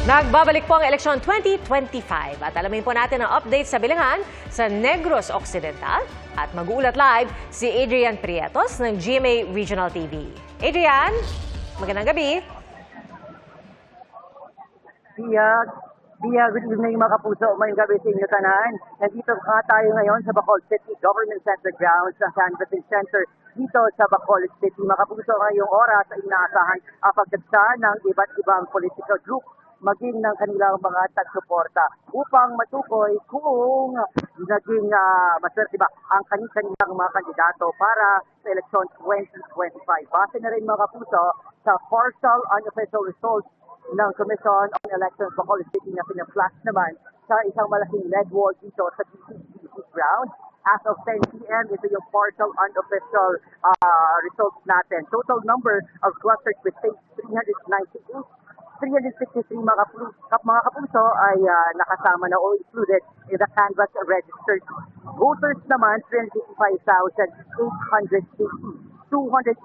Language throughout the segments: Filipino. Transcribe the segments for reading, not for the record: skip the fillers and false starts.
Nagbabalik po ang eleksyon 2025 at alamin po natin ang update sa bilangan sa Negros Occidental at mag-uulat live si Adrian Prietos ng GMA Regional TV. Adrian, magandang gabi. Good evening mga kapuso, may gabi sa inyo tanan. Nandito tayo ngayon sa Bacolod City Government Center grounds ng Canvassing Center dito sa Bacolod City. Mga kapuso, ngayong oras ay inaasahan ang pagdagsa ng iba't ibang political group maging ng kanilang mga tagsuporta upang matukoy kung naging maswerte ba ang kanilang mga kandidato para sa eleksyon 2025. Base na rin mga kapuso sa partial unofficial results ng Commission on Elections Bacolod City na pinaflash naman sa isang malaking LED wall dito sa DCGC ground. As of 10 p.m., ito yung partial unofficial results natin. Total number of clustered with states 363 mga kapuso ay nakasama na o included in the canvas registered. Voters naman, 355,880. 281,891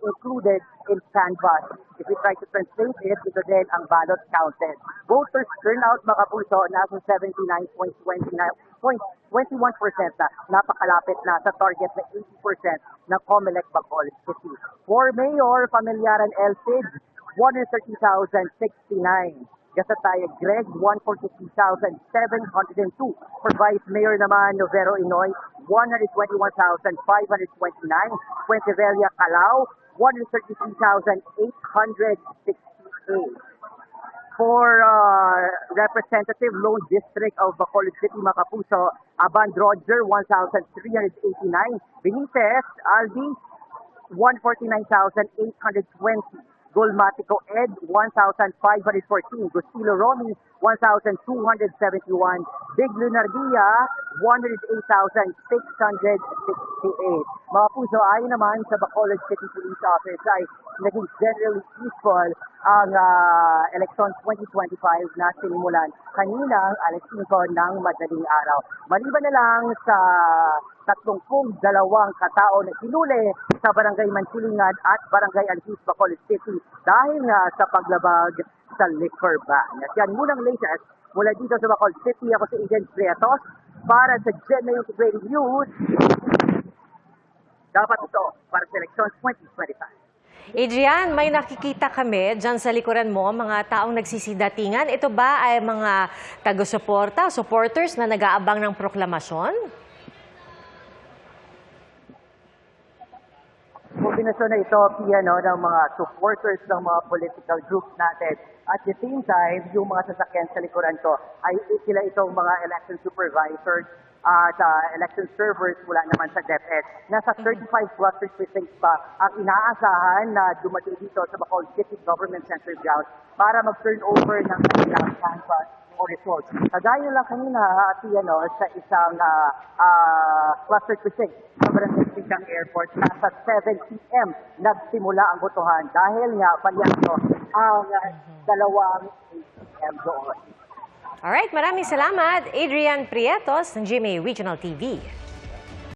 included in canvas. If we try to translate it, ito din ang ballot counted. Voters turnout mga kapuso, nasa 79.21% na, napakalapit na sa target na 80% ng COMELEC Bacolod City. For Mayor Familiaran L. Cid, 130,069. Gasataya Greg, 143,702. For Vice Mayor naman, Novero Inoy, 121,529. Fuentevilla Calao, 133,868. For Representative Lone District of Bacolod City, mga kapuso, Aban Roger, 1,389. Benitez, Aldi, 149,820. Golmatico Ed, 1,514. Gustilo Romy, 1,271. Big Lunardia, 108,668. Mga puso, ayon naman sa Bacolod City Police Office ay naging generally peaceful ang election 2025 na sinimulan kaninang alas 5 ng madaling araw. Maliban na lang sa 32 katao na sinuli sa Barangay Mansilingan at Barangay Alhis, Bacolod City dahil nga sa paglabag sa liquor ban. At yan munang latest mula dito sa Bacolod City. Ako si Adrian Prietos para sa GMA Integrated News. Dapat ito para sa election 2025. Adrian, may nakikita kami dyan sa likuran mo, mga taong nagsisidatingan. Ito ba ay mga taga-suporta, supporters na nag-aabang ng proklamasyon? Kombinasyon na ito, Pia, no, ng mga supporters ng mga political groups natin. At the same time, yung mga sasakyan sa likuran ko ay sila itong mga election supervisors at election servers mula naman sa DepEd. Nasa 35 cluster precincts pa ang inaasahan na dumating dito sa Bacolod City Government Center grounds para mag-turn over ng kanilang canvas o results. Kagaya lang kanina, sa isang cluster precinct sa Barangay Singkang Airport, nasa 7 p.m. nagsimula ang botohan dahil nga palyado ang dalawang a.m. doon. Alright, maraming salamat, Adrian Prietos ng GMA Regional TV.